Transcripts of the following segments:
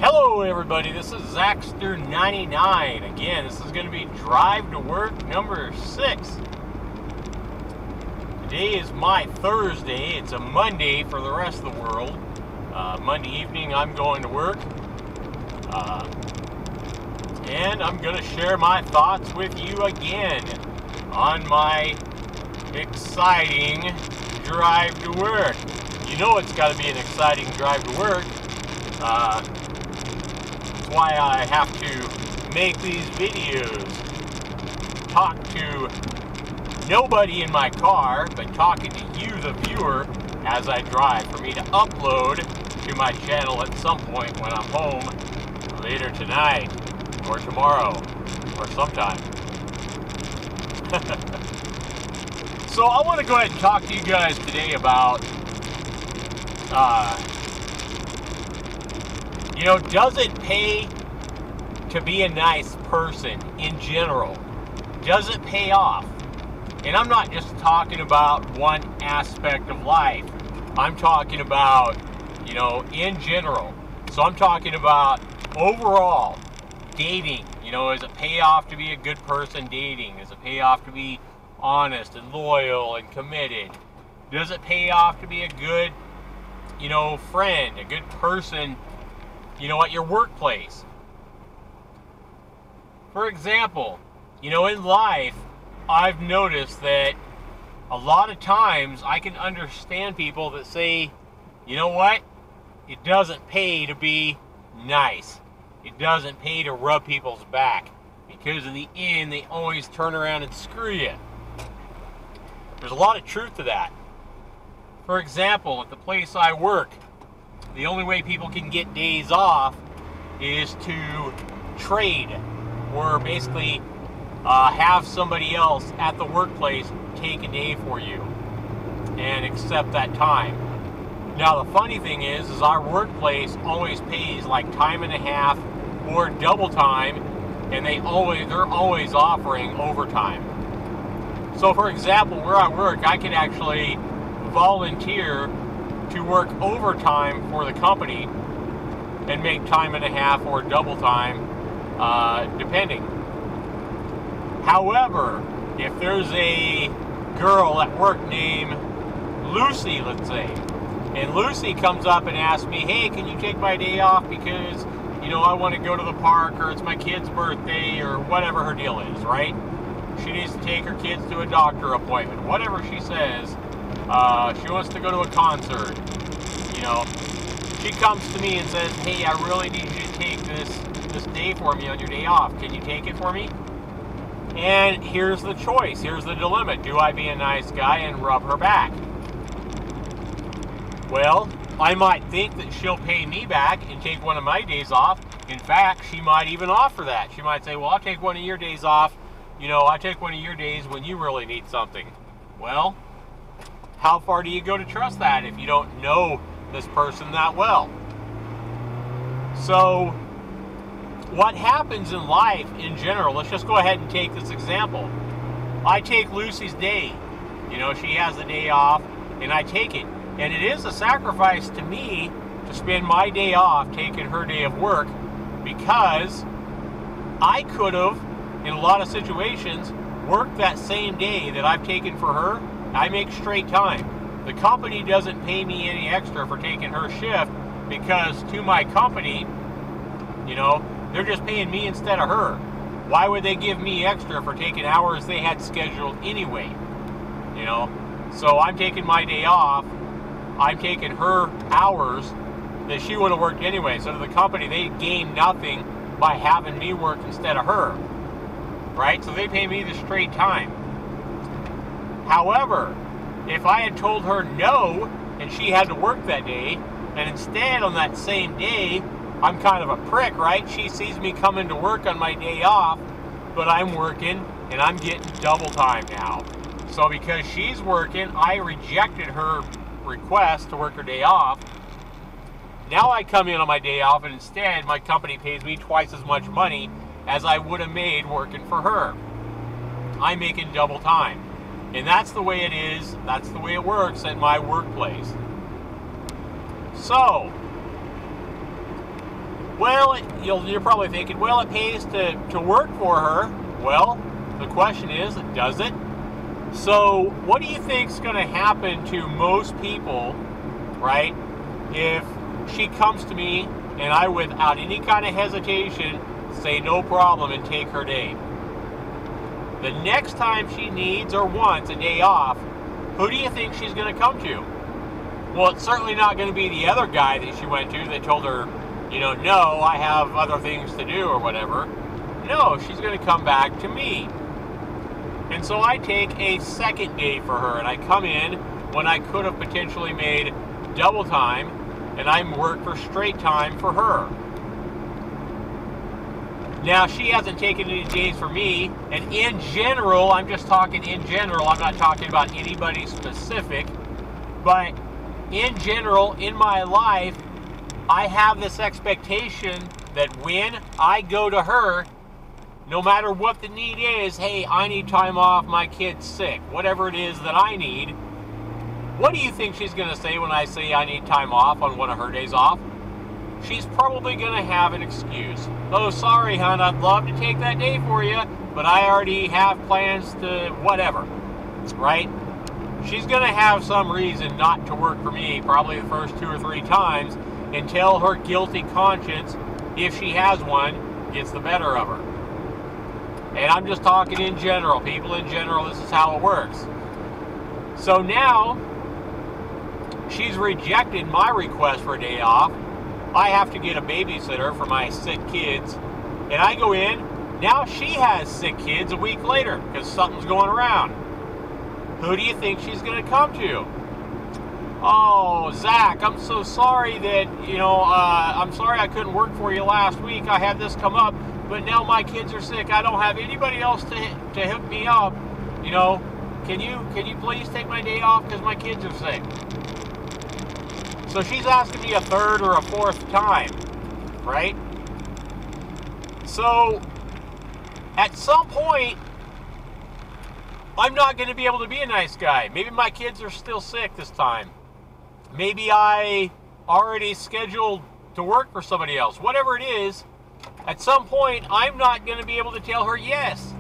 Hello everybody, this is Zaxter99. Again, this is going to be Drive to Work number 6. Today is my Thursday. It's a Monday for the rest of the world. Monday evening I'm going to work. And I'm going to share my thoughts with you again on my exciting drive to work. You know it's got to be an exciting drive to work. That's why I have to make these videos. Talk to nobody in my car, but talking to you, the viewer, as I drive, for me to upload to my channel at some point when I'm home, later tonight, or tomorrow, or sometime. So I want to go ahead and talk to you guys today about does it pay to be a nice person in general? Does it pay off? And I'm not just talking about one aspect of life. I'm talking about, in general. So I'm talking about overall dating. Does it pay off to be a good person dating? Does it pay off to be honest and loyal and committed? Does it pay off to be a good, friend, a good person, at your workplace? For example, in life, I've noticed that a lot of times I can understand people that say, you know what? It doesn't pay to be nice. It doesn't pay to rub people's back, because in the end, they always turn around and screw you. There's a lot of truth to that. For example, at the place I work, the only way people can get days off is to trade, or basically have somebody else at the workplace take a day for you and accept that time. Now the funny thing is our workplace always pays like time and a half or double time, and they're always offering overtime. So for example, where I work, I can actually volunteer to work overtime for the company and make time and a half or double time, depending. However, if there's a girl at work named Lucy, let's say, and Lucy comes up and asks me, hey, can you take my day off because, I want to go to the park, or it's my kid's birthday, or whatever her deal is, right? She needs to take her kids to a doctor appointment, whatever she says. She wants to go to a concert, She comes to me and says, hey, I really need you to take this day for me on your day off. Can you take it for me? And here's the choice. Here's the dilemma. Do I be a nice guy and rub her back? Well, I might think that she'll pay me back and take one of my days off. In fact, she might even offer that. She might say, well, I'll take one of your days off. I take one of your days when you really need something. Well, how far do you go to trust that if you don't know this person that well? So what happens in life in general, let's just go ahead and take this example. I take Lucy's day. She has the day off, and I take it. And it is a sacrifice to me to spend my day off taking her day of work, because I could have, in a lot of situations, worked that same day that I've taken for her. I make straight time. The company doesn't pay me any extra for taking her shift, because to my company, they're just paying me instead of her. Why would they give me extra for taking hours they had scheduled anyway? So I'm taking my day off. I'm taking her hours that she would have worked anyway. So to the company, they gain nothing by having me work instead of her. Right? So they pay me the straight time. However, if I had told her no, and she had to work that day, and instead on that same day, I'm kind of a prick, right? She sees me coming to work on my day off, but I'm working, and I'm getting double time now. So because she's working, I rejected her request to work her day off. Now I come in on my day off, and instead my company pays me twice as much money as I would have made working for her. I'm making double time. And that's the way it is. That's the way it works at my workplace. So, Well, you're probably thinking, well, it pays to work for her. Well, the question is, does it? So what do you think's going to happen to most people, right, if she comes to me and I, without any kind of hesitation, say no problem and take her day? The next time she needs or wants a day off, who do you think she's going to come to? Well, it's certainly not going to be the other guy that she went to that told her, no, I have other things to do or whatever. No, she's going to come back to me. And so I take a second day for her, and I come in when I could have potentially made double time, and I work for straight time for her. Now, she hasn't taken any days for me, and in general, I'm just talking in general, I'm not talking about anybody specific, but in general, in my life, I have this expectation that when I go to her, no matter what the need is, hey, I need time off, my kid's sick, whatever it is that I need, what do you think she's going to say when I say I need time off on one of her days off? She's probably going to have an excuse. Oh, sorry, hon, I'd love to take that day for you, but I already have plans to whatever, right? She's going to have some reason not to work for me probably the first 2 or 3 times until her guilty conscience, if she has one, gets the better of her. And I'm just talking in general. People in general, this is how it works. So now, she's rejected my request for a day off. I have to get a babysitter for my sick kids. And I go in, now she has sick kids a week later because something's going around. Who do you think she's going to come to? Oh, Zach, I'm so sorry that, I'm sorry I couldn't work for you last week. I had this come up, but now my kids are sick. I don't have anybody else to hook me up. Can you please take my day off because my kids are sick? So she's asking me a third or a fourth time, right? So at some point, I'm not going to be able to be a nice guy. Maybe my kids are still sick this time. Maybe I already scheduled to work for somebody else. Whatever it is, at some point, I'm not going to be able to tell her yes.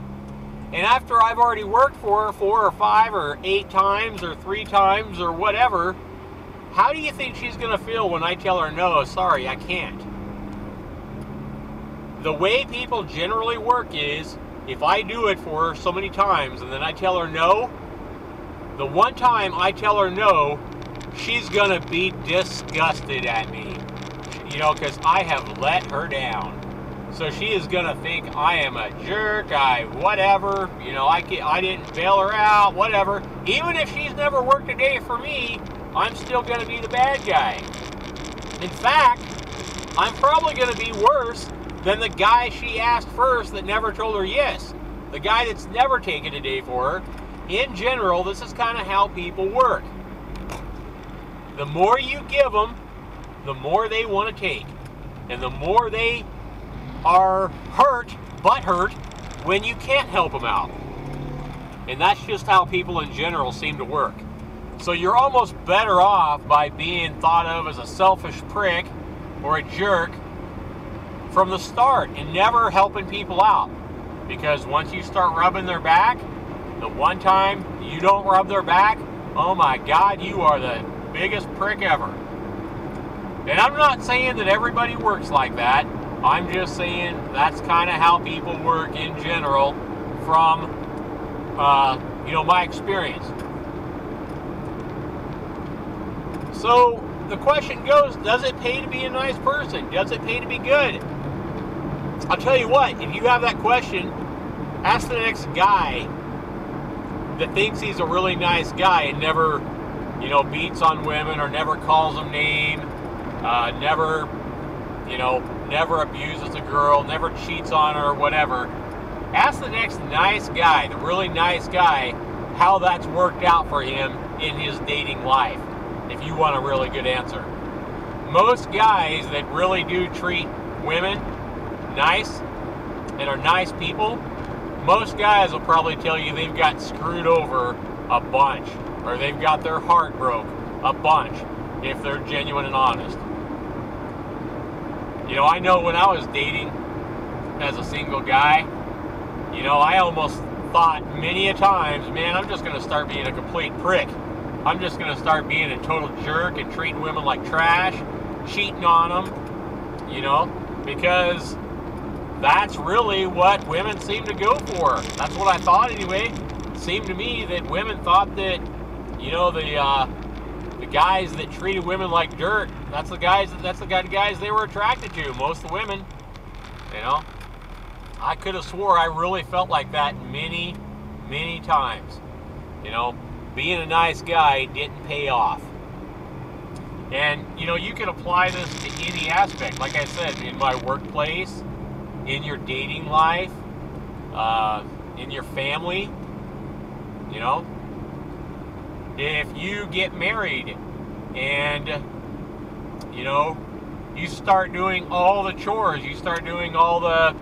And after I've already worked for her 4 or 5 or 8 times or 3 times or whatever, how do you think she's going to feel when I tell her, no, sorry, I can't? The way people generally work is, if I do it for her so many times and then I tell her no, the one time I tell her no, she's going to be disgusted at me, because I have let her down. So she is going to think I am a jerk, whatever, I didn't bail her out, whatever. Even if she's never worked a day for me, I'm still going to be the bad guy. In fact, I'm probably going to be worse than the guy she asked first that never told her yes. The guy that's never taken a day for her. In general, this is kind of how people work. The more you give them, the more they want to take. And the more they are butthurt, when you can't help them out. And that's just how people in general seem to work. So you're almost better off by being thought of as a selfish prick or a jerk from the start and never helping people out. Because once you start rubbing their back, the one time you don't rub their back, oh my God, you are the biggest prick ever. And I'm not saying that everybody works like that. I'm just saying that's kind of how people work in general from, my experience. So the question goes, does it pay to be a nice person? Does it pay to be good? I'll tell you what, if you have that question, ask the next guy that thinks he's a really nice guy and never, beats on women or never calls them names, never abuses a girl, never cheats on her or whatever. Ask the next nice guy, the really nice guy, how that's worked out for him in his dating life, if you want a really good answer. Most guys that really do treat women nice and are nice people, most guys will probably tell you they've got screwed over a bunch, or they've got their heart broke a bunch, if they're genuine and honest. You know, I know when I was dating as a single guy, you know, I almost thought many a times, man, I'm just going to start being a complete prick. I'm just going to start being a total jerk and treating women like trash, cheating on them, you know, because that's really what women seem to go for. That's what I thought anyway. It seemed to me that women thought that, you know, the guys that treated women like dirt, that's the guys they were attracted to, most of the women, you know. I could have swore I really felt like that many, many times. You know, being a nice guy didn't pay off. And, you know, you can apply this to any aspect. Like I said, in my workplace, in your dating life, in your family, you know. If you get married and, you know, you start doing all the chores, you start doing all the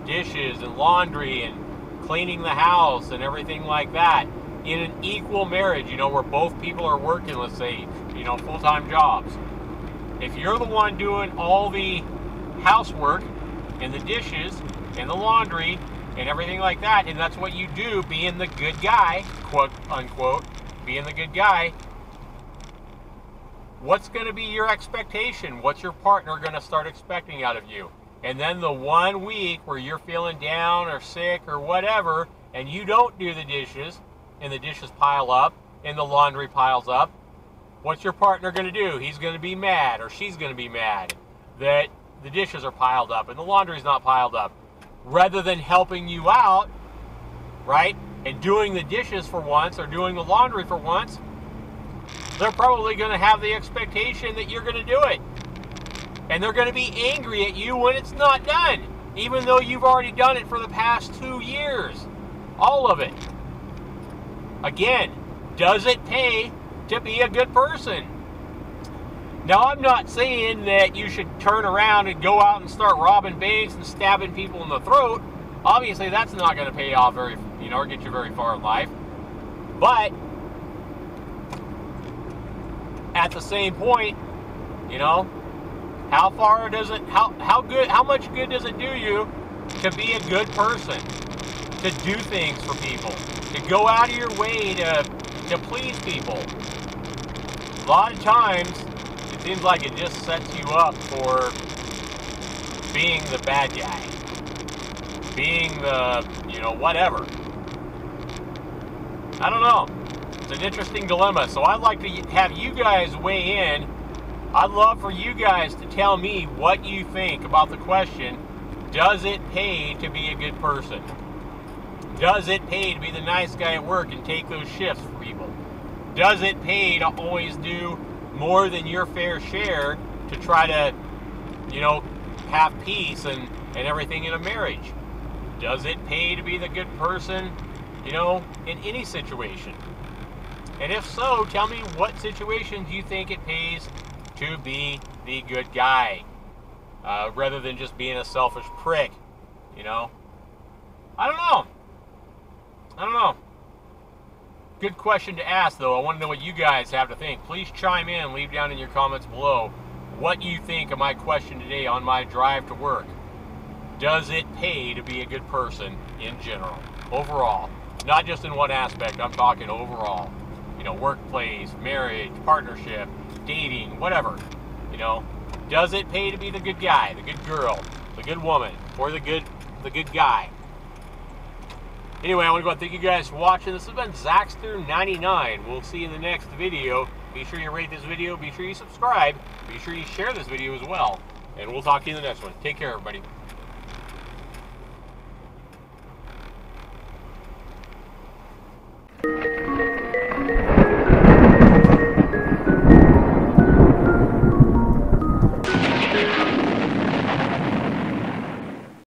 dishes and laundry and cleaning the house and everything like that in an equal marriage, you know, where both people are working, let's say, you know, full-time jobs. If you're the one doing all the housework and the dishes and the laundry and everything like that, and that's what you do, being the good guy, quote unquote, being the good guy, what's going to be your expectation? What's your partner going to start expecting out of you? And then the 1 week where you're feeling down or sick or whatever, and you don't do the dishes, and the dishes pile up, and the laundry piles up, what's your partner going to do? He's going to be mad, or she's going to be mad that the dishes are piled up and the laundry's not piled up. Rather than helping you out, right, and doing the dishes for once or doing the laundry for once, they're probably going to have the expectation that you're going to do it. And they're going to be angry at you when it's not done, even though you've already done it for the past 2 years. All of it. Again, does it pay to be a good person? Now, I'm not saying that you should turn around and go out and start robbing banks and stabbing people in the throat. Obviously, that's not going to pay off very, you know, or get you very far in life. But at the same point, you know, how much good does it do you to be a good person, to do things for people, to go out of your way to please people? A lot of times, it seems like it just sets you up for being the bad guy, being the, you know, whatever. I don't know. It's an interesting dilemma. So I'd like to have you guys weigh in. I'd love for you guys to tell me what you think about the question, does it pay to be a good person? Does it pay to be the nice guy at work and take those shifts for people? Does it pay to always do more than your fair share to try to, you know, have peace and everything in a marriage? Does it pay to be the good person, you know, in any situation? And if so, tell me what situations you think it pays to be the good guy, rather than just being a selfish prick, you know? I don't know. Good question to ask, though. I want to know what you guys have to think. Please chime in and leave down in your comments below what you think of my question today on my drive to work. Does it pay to be a good person in general, overall? Not just in one aspect, I'm talking overall. You know, workplace, marriage, partnership, dating, whatever. You know, does it pay to be the good guy, the good girl, the good woman, or the good guy? Anyway, I want to go and thank you guys for watching. This has been Zaxter99. We'll see you in the next video. Be sure you rate this video. Be sure you subscribe. Be sure you share this video as well. And we'll talk to you in the next one. Take care, everybody.